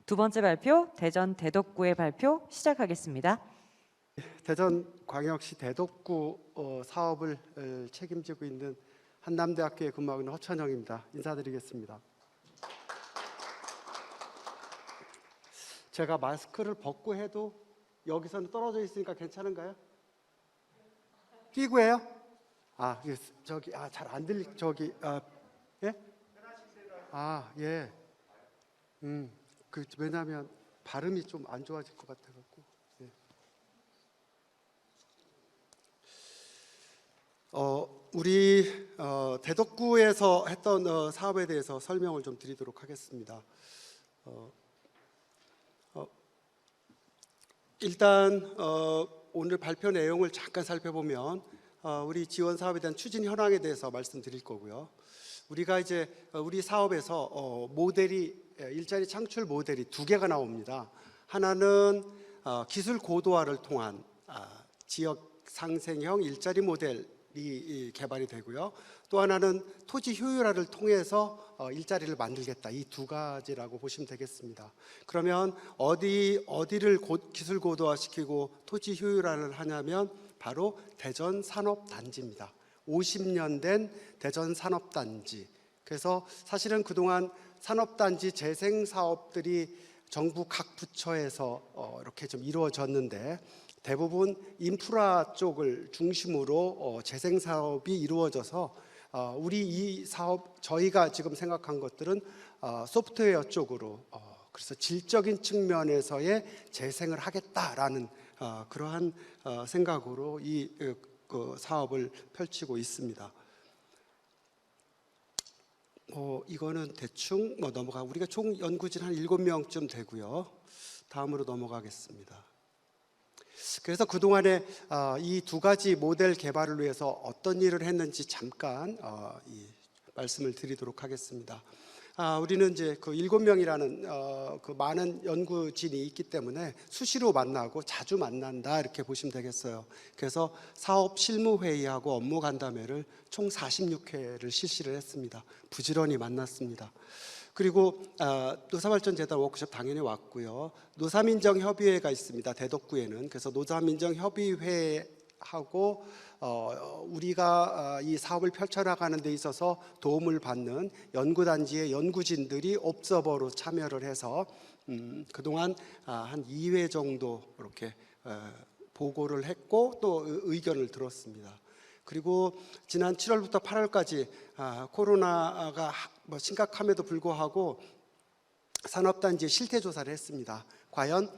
두 번째 발표, 대전 대덕구의 발표 시작하겠습니다. 대전광역시 대덕구 사업을 책임지고 있는 한남대학교에 근무하고 있는 허천영입니다. 인사드리겠습니다. 제가 마스크를 벗고 해도 여기서는 떨어져 있으니까 괜찮은가요? 끼고 해요? 잘 안 들리 예? 예. 왜냐하면 발음이 좀 안 좋아질 것 같아갖고. 예. 우리 대덕구에서 했던 사업에 대해서 설명을 좀 드리도록 하겠습니다. 일단 오늘 발표 내용을 잠깐 살펴보면 우리 지원 사업에 대한 추진 현황에 대해서 말씀드릴 거고요. 우리가 이제 우리 사업에서 일자리 창출 모델이 두 개가 나옵니다. 하나는 기술 고도화를 통한 지역 상생형 일자리 모델이 개발이 되고요. 또 하나는 토지 효율화를 통해서 일자리를 만들겠다. 이 두 가지라고 보시면 되겠습니다. 그러면 어디를 기술 고도화시키고 토지 효율화를 하냐면 바로 대전 산업단지입니다. 50년 된 대전 산업단지. 그래서 사실은 그동안 산업단지 재생 사업들이 정부 각 부처에서 이렇게 좀 이루어졌는데 대부분 인프라 쪽을 중심으로 재생 사업이 이루어져서 우리 이 사업 저희가 지금 생각한 것들은 소프트웨어 쪽으로 그래서 질적인 측면에서의 재생을 하겠다라는 그러한 생각으로 이 사업을 펼치고 있습니다. 이거는 대충 우리가 총 연구진 한 7명쯤 되고요. 다음으로 넘어가겠습니다. 그래서 그동안에 이 두 가지 모델 개발을 위해서 어떤 일을 했는지 잠깐 말씀을 드리도록 하겠습니다. 우리는 이제 그 7명이라는 그 많은 연구진이 있기 때문에 수시로 만나고 자주 만난다 이렇게 보시면 되겠어요. 그래서 사업 실무회의하고 업무 간담회를 총 46회를 실시를 했습니다. 부지런히 만났습니다. 그리고 노사발전재단 워크숍 당연히 왔고요. 노사민정협의회가 있습니다. 대덕구에는. 그래서 노사민정협의회하고 우리가 이 사업을 펼쳐나가는 데 있어서 도움을 받는 연구단지의 연구진들이 옵저버로 참여를 해서 그동안 한 2회 정도 이렇게 보고를 했고 또 의견을 들었습니다. 그리고 지난 7월부터 8월까지 코로나가 심각함에도 불구하고 산업단지의 실태조사를 했습니다. 과연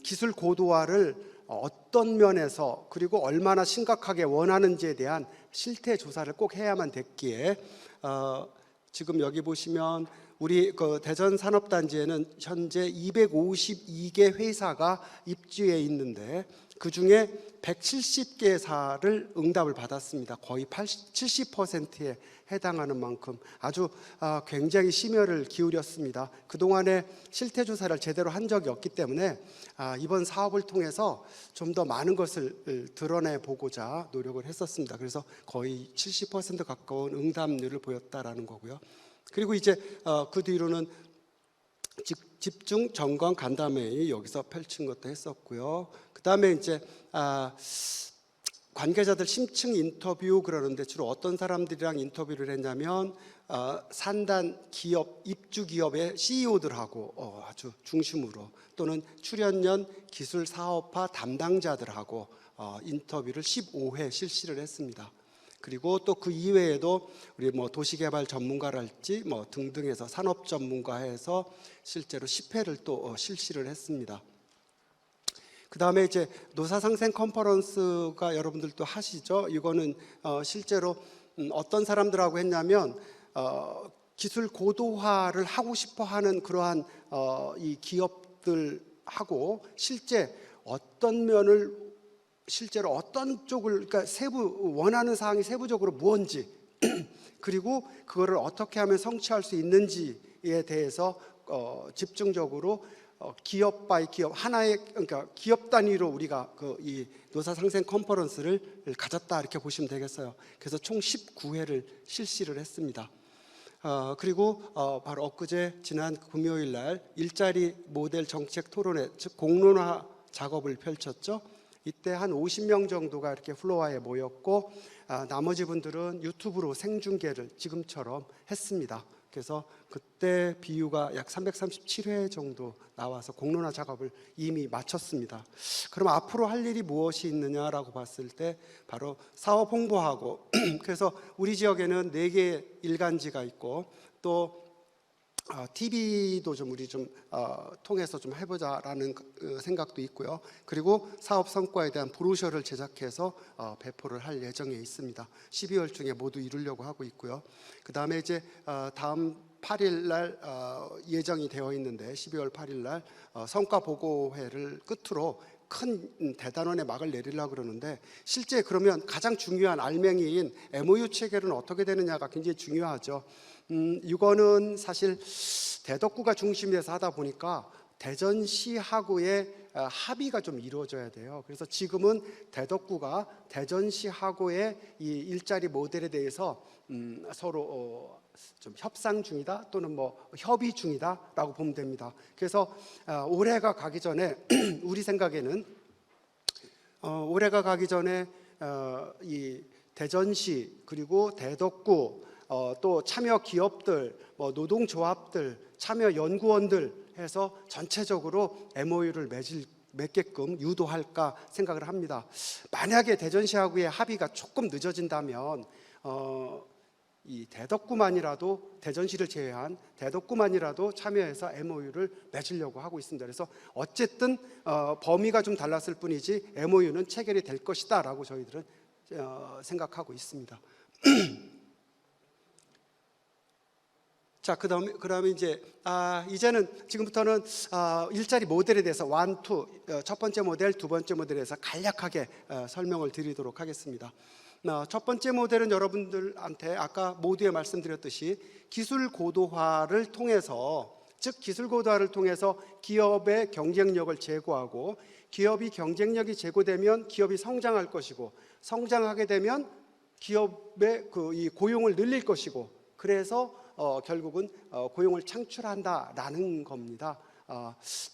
기술 고도화를 어떤 면에서 그리고 얼마나 심각하게 원하는지에 대한 실태조사를 꼭 해야만 됐기에 지금 여기 보시면 우리 대전 산업단지에는 현재 252개 회사가 입주해 있는데 그중에 170개사를 응답을 받았습니다. 거의 70%에 해당하는 만큼 아주 굉장히 심혈을 기울였습니다. 그동안에 실태조사를 제대로 한 적이 없기 때문에 이번 사업을 통해서 좀 더 많은 것을 드러내보고자 노력을 했었습니다. 그래서 거의 70% 가까운 응답률을 보였다라는 거고요. 그리고 이제 그 뒤로는 집중 점검 간담회 여기서 펼친 것도 했었고요. 그 다음에 이제 관계자들 심층 인터뷰 그러는데 주로 어떤 사람들이랑 인터뷰를 했냐면 산단 기업, 입주 기업의 CEO들하고 아주 중심으로 또는 출연연 기술 사업화 담당자들하고 인터뷰를 15회 실시를 했습니다. 그리고 또 그 이외에도 우리 도시개발 전문가랄지 등등해서 산업 전문가해서 실제로 10회를 또 실시를 했습니다. 그 다음에 이제 노사상생 컨퍼런스가 여러분들도 하시죠. 이거는 실제로 어떤 사람들하고 했냐면 기술 고도화를 하고 싶어하는 그러한 이 기업들하고 실제 어떤 면을 실제로 어떤 쪽을 그러니까 원하는 사항이 세부적으로 무엇인지 그리고 그거를 어떻게 하면 성취할 수 있는지에 대해서 집중적으로 기업 바이 기업 하나의 그러니까 기업 단위로 우리가 이 노사상생 컨퍼런스를 가졌다 이렇게 보시면 되겠어요. 그래서 총 19회를 실시를 했습니다. 그리고 바로 엊그제 지난 금요일 날 일자리 모델 정책 토론회, 즉 공론화 작업을 펼쳤죠. 이때 한 50명 정도가 이렇게 플로어에 모였고 나머지 분들은 유튜브로 생중계를 지금처럼 했습니다. 그래서 그때 비유가 약 337회 정도 나와서 공론화 작업을 이미 마쳤습니다. 그럼 앞으로 할 일이 무엇이 있느냐라고 봤을 때 바로 사업 홍보하고 그래서 우리 지역에는 4개의 일간지가 있고 또 TV도 좀 우리 좀 통해서 좀 해보자라는 생각도 있고요. 그리고 사업 성과에 대한 브로셔를 제작해서 배포를 할 예정에 있습니다. 12월 중에 모두 이루려고 하고 있고요. 그 다음에 이제 다음 8일 날 예정이 되어 있는데 12월 8일 날 성과 보고회를 끝으로 큰 대단원의 막을 내리려고 그러는데 실제 그러면 가장 중요한 알맹이인 MOU 체결은 어떻게 되느냐가 굉장히 중요하죠. 이거는 사실 대덕구가 중심에서 하다 보니까 대전시하고의 합의가 좀 이루어져야 돼요. 그래서 지금은 대덕구가 대전시하고의 이 일자리 모델에 대해서 서로 좀 협상 중이다 또는 뭐 협의 중이다라고 보면 됩니다. 그래서 올해가 가기 전에 우리 생각에는 올해가 가기 전에 이 대전시 그리고 대덕구 또 참여 기업들, 뭐 노동조합들, 참여 연구원들 해서 전체적으로 MOU를 맺게끔 유도할까 생각을 합니다. 만약에 대전시하고의 합의가 조금 늦어진다면 이 대덕구만이라도 대전시를 제외한 대덕구만이라도 참여해서 MOU를 맺으려고 하고 있습니다. 그래서 어쨌든 범위가 좀 달랐을 뿐이지 MOU는 체결이 될 것이다라고 저희들은 생각하고 있습니다. 자, 그다음에 이제 이제는 지금부터는 일자리 모델에 대해서 1, 2, 첫 번째 모델, 두 번째 모델에 대해서 간략하게 설명을 드리도록 하겠습니다. 첫 번째 모델은 여러분들한테 아까 모두에 말씀드렸듯이 기술 고도화를 통해서, 즉 기술 고도화를 통해서 기업의 경쟁력을 제고하고, 기업이 경쟁력이 제고되면 기업이 성장할 것이고, 성장하게 되면 기업의 이 고용을 늘릴 것이고, 그래서 결국은 고용을 창출한다라는 겁니다.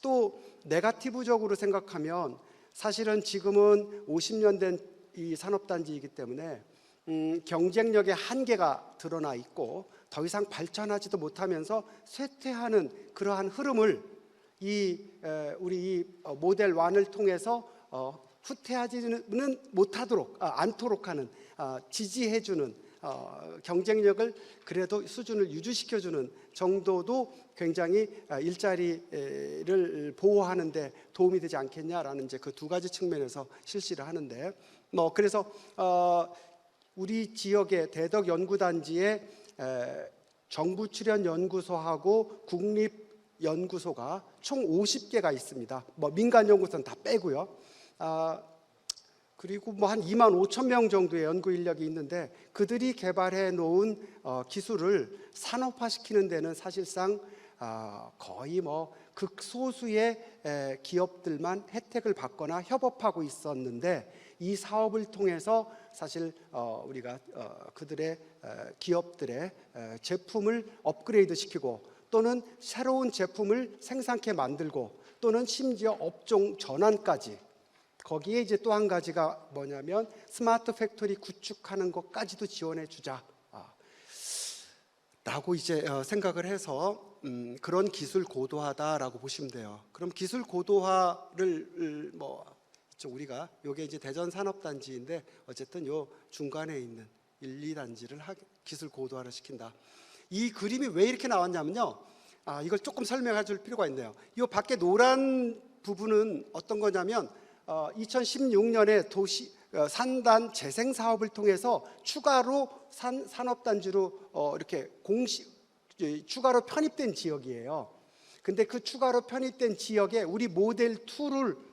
또 네거티브적으로 생각하면 사실은 지금은 50년 된 이 산업단지이기 때문에 경쟁력의 한계가 드러나 있고 더 이상 발전하지도 못하면서 쇠퇴하는 그러한 흐름을 우리 이 모델 1을 통해서 후퇴하지는 못하도록 않도록 하는 지지해주는 경쟁력을 그래도 수준을 유지시켜주는 정도도 굉장히 일자리를 보호하는 데 도움이 되지 않겠냐라는 이제 그 두 가지 측면에서 실시를 하는데 그래서 우리 지역의 대덕연구단지에 정부 출연 연구소하고 국립연구소가 총 50개가 있습니다. 민간 연구소는 다 빼고요. 그리고 한 2만 5천 명 정도의 연구 인력이 있는데 그들이 개발해 놓은 기술을 산업화시키는 데는 사실상 거의 극소수의 기업들만 혜택을 받거나 협업하고 있었는데 이 사업을 통해서 사실 우리가 그들의 기업들의 제품을 업그레이드 시키고 또는 새로운 제품을 생산케 만들고 또는 심지어 업종 전환까지, 거기에 이제 또 한 가지가 뭐냐면 스마트 팩토리 구축하는 것까지도 지원해 주자 라고 이제 생각을 해서 그런 기술 고도화다라고 보시면 돼요. 그럼 기술 고도화를 우리가 요게 이제 대전 산업단지인데 어쨌든 요 중간에 있는 1, 2단지를 기술 고도화를 시킨다. 이 그림이 왜 이렇게 나왔냐면요. 이걸 조금 설명해 줄 필요가 있네요. 이 밖에 노란 부분은 어떤 거냐면 2016년에 산단 재생 사업을 통해서 추가로 산업단지로 이렇게 추가로 편입된 지역이에요. 근데 그 추가로 편입된 지역에 우리 모델 2를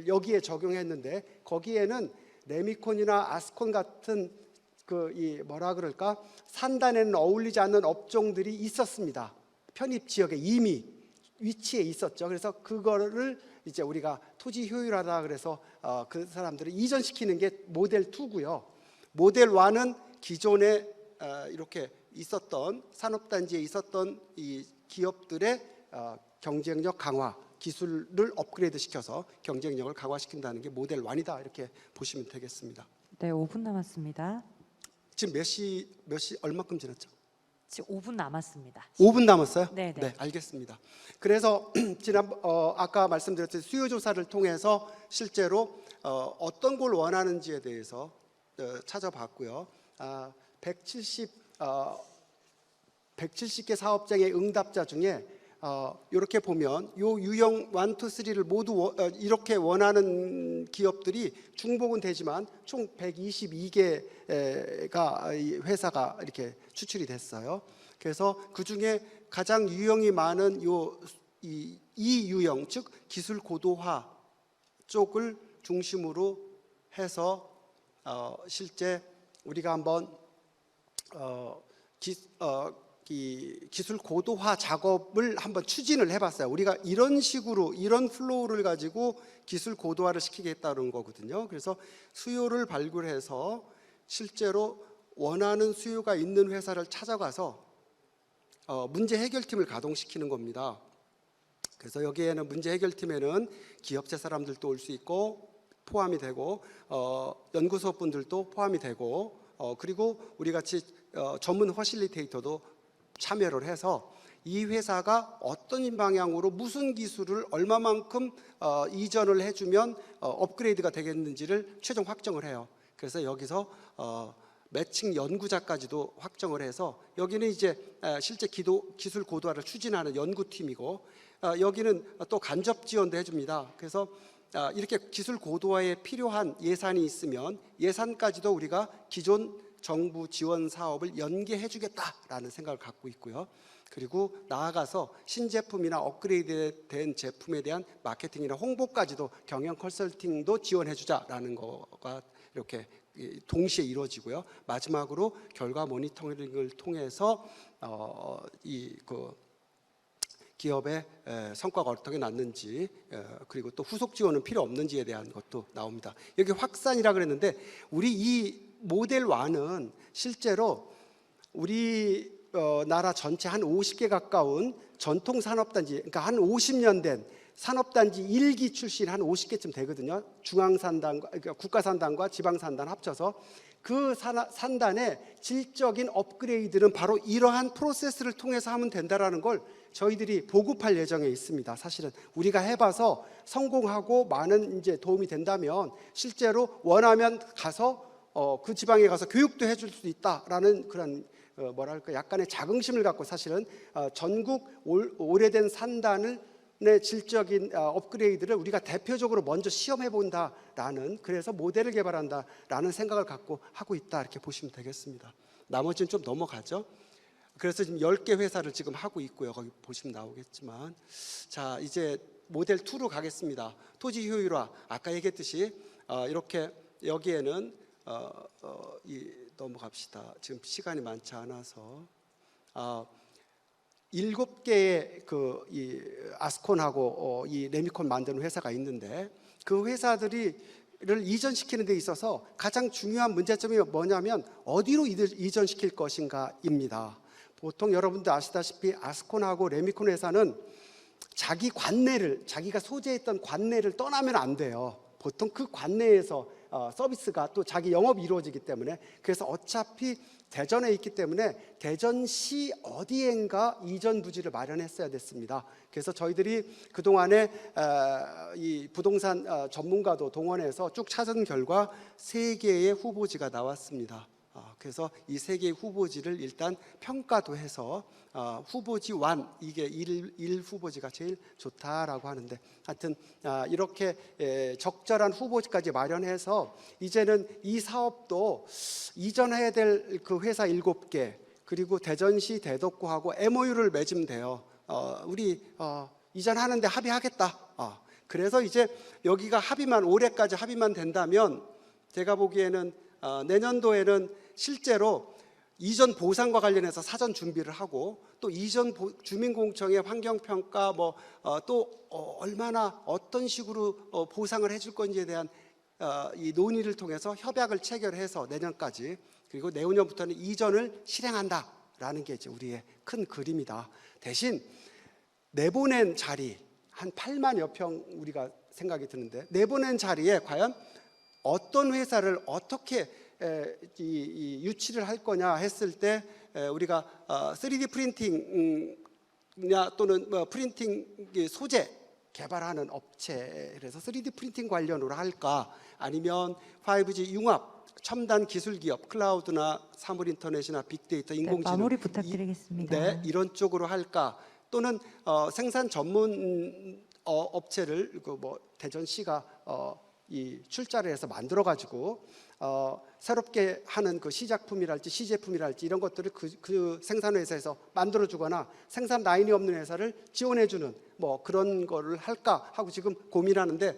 여기에 적용했는데 거기에는 레미콘이나 아스콘 같은 산단에는 어울리지 않는 업종들이 있었습니다. 편입 지역에 이미 위치해 있었죠. 그래서 그거를 이제 우리가 토지 효율화다 그래서 그 사람들을 이전시키는 게 모델 2고요. 모델 1은 기존에 이렇게 있었던 산업단지에 있었던 이 기업들의 경쟁력 강화, 기술을 업그레이드 시켜서 경쟁력을 강화시킨다는 게 모델 1이다 이렇게 보시면 되겠습니다. 네, 5분 남았습니다. 지금 몇 시 얼마큼 지났죠? 지금 5분 남았습니다. 5분 남았어요? 네, 네, 알겠습니다. 그래서 아까 말씀드렸듯이 수요 조사를 통해서 실제로 어떤 걸 원하는지에 대해서 찾아봤고요. 170개 사업장의 응답자 중에 이렇게 보면 요 유형 1, 2, 3를 모두 이렇게 원하는 기업들이 중복은 되지만 총 122개가 회사가 이렇게 추출이 됐어요. 그래서 그 중에 가장 유형이 많은 이 유형, 즉 기술 고도화 쪽을 중심으로 해서 실제 우리가 한번 기술 고도화 작업을 한번 추진을 해봤어요. 우리가 이런 식으로 이런 플로우를 가지고 기술 고도화를 시키겠다는 거거든요. 그래서 수요를 발굴해서 실제로 원하는 수요가 있는 회사를 찾아가서 문제 해결팀을 가동시키는 겁니다. 그래서 여기에는 문제 해결팀에는 기업체 사람들도 올 수 있고 포함이 되고 연구소 분들도 포함이 되고 그리고 우리 같이 전문 퍼실리테이터도 참여를 해서 이 회사가 어떤 방향으로 무슨 기술을 얼마만큼 이전을 해주면 업그레이드가 되겠는지를 최종 확정을 해요. 그래서 여기서 매칭 연구자까지도 확정을 해서 여기는 이제 실제 기술 고도화를 추진하는 연구팀이고 여기는 또 간접 지원도 해줍니다. 그래서 이렇게 기술 고도화에 필요한 예산이 있으면 예산까지도 우리가 기존 정부 지원 사업을 연계해 주겠다라는 생각을 갖고 있고요. 그리고 나아가서 신제품이나 업그레이드된 제품에 대한 마케팅이나 홍보까지도 경영 컨설팅도 지원해 주자라는 거가 이렇게 동시에 이루어지고요. 마지막으로 결과 모니터링을 통해서 기업의 성과가 어떻게 났는지 그리고 또 후속 지원은 필요 없는지에 대한 것도 나옵니다. 여기 확산이라 그랬는데 우리 이 모델 1은 실제로 우리 나라 전체 한 50개 가까운 전통 산업단지, 그러니까 한 50년 된 산업단지 1기 출신 한 50개쯤 되거든요. 중앙산단과 그러니까 국가산단과 지방산단 합쳐서 그 산단의 질적인 업그레이드는 바로 이러한 프로세스를 통해서 하면 된다라는 걸 저희들이 보급할 예정에 있습니다. 사실은 우리가 해봐서 성공하고 많은 이제 도움이 된다면 실제로 원하면 가서 그 지방에 가서 교육도 해줄 수 있다라는 그런 뭐랄까 약간의 자긍심을 갖고 사실은 전국 오래된 산단의 질적인 업그레이드를 우리가 대표적으로 먼저 시험해 본다라는 그래서 모델을 개발한다라는 생각을 갖고 하고 있다 이렇게 보시면 되겠습니다. 나머지는 좀 넘어가죠. 그래서 지금 10개 회사를 지금 하고 있고요. 거기 보시면 나오겠지만 자 이제 모델 2로 가겠습니다. 토지 효율화 아까 얘기했듯이 이렇게 여기에는 넘어갑시다. 지금 시간이 많지 않아서 7개의 이 아스콘하고 이 레미콘 만드는 회사가 있는데 그 회사들을 이전시키는 데 있어서 가장 중요한 문제점이 뭐냐면 어디로 이전시킬 것인가입니다. 보통 여러분들 아시다시피 아스콘하고 레미콘 회사는 자기가 소재했던 관내를 떠나면 안 돼요. 보통 그 관내에서 서비스가 또 자기 영업이 이루어지기 때문에 그래서 어차피 대전에 있기 때문에 대전시 어디엔가 이전 부지를 마련했어야 됐습니다. 그래서 저희들이 그동안에 이 부동산 전문가도 동원해서 쭉 찾은 결과 3개의 후보지가 나왔습니다. 그래서 이 3개의 후보지를 일단 평가도 해서 후보지 1 이게 1 후보지가 제일 좋다라고 하는데 하여튼 이렇게 적절한 후보지까지 마련해서 이제는 이 사업도 이전해야 될 그 회사 7개 그리고 대전시 대덕구하고 MOU를 맺으면 돼요. 우리 이전하는데 합의하겠다. 그래서 이제 여기가 올해까지 합의만 된다면 제가 보기에는 내년도에는 실제로 이전 보상과 관련해서 사전 준비를 하고 또 이전 주민공청의 환경평가 또 얼마나 어떤 식으로 보상을 해줄 건지에 대한 이 논의를 통해서 협약을 체결해서 내년까지 그리고 내후년부터는 이전을 실행한다라는 있다라는 게 이제 우리의 큰 그림이다. 대신 내보낸 자리 한 8만여 평 우리가 생각이 드는데, 내보낸 자리에 과연 어떤 회사를 어떻게 이 유치를 할 거냐 했을 때 우리가 3D 프린팅이냐 또는 프린팅 소재 개발하는 업체에서 3D 프린팅 관련으로 할까, 아니면 5G 융합 첨단 기술 기업 클라우드나 사물 인터넷이나 빅데이터 인공지능 마무리 부탁드리겠습니다. 네, 이런 쪽으로 할까, 또는 생산 전문 업체를 대전시가 이 출자를 해서 만들어 가지고 새롭게 하는 그 시작품이랄지 시제품이랄지 이런 것들을 그 생산 회사에서 만들어 주거나 생산 라인이 없는 회사를 지원해 주는 그런 거를 할까 하고 지금 고민하는데,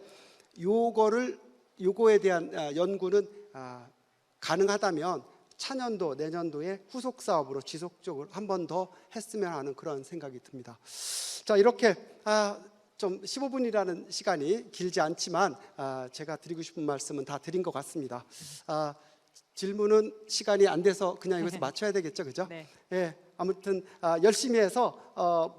요거에 대한 연구는 가능하다면 차년도 내년도에 후속 사업으로 지속적으로 한 번 더 했으면 하는 그런 생각이 듭니다. 자, 이렇게 좀 15분이라는 시간이 길지 않지만 제가 드리고 싶은 말씀은 다 드린 것 같습니다. 질문은 시간이 안 돼서 그냥 여기서 맞춰야 되겠죠, 그죠? 네. 예, 아무튼 열심히 해서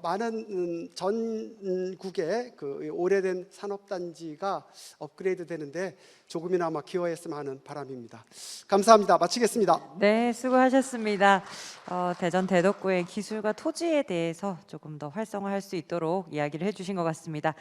많은 전국의 그 오래된 산업단지가 업그레이드 되는데 조금이나마 기여했으면 하는 바람입니다. 감사합니다. 마치겠습니다. 네, 수고하셨습니다. 대전 대덕구의 기술과 토지에 대해서 조금 더 활성화할 수 있도록 이야기를 해주신 것 같습니다.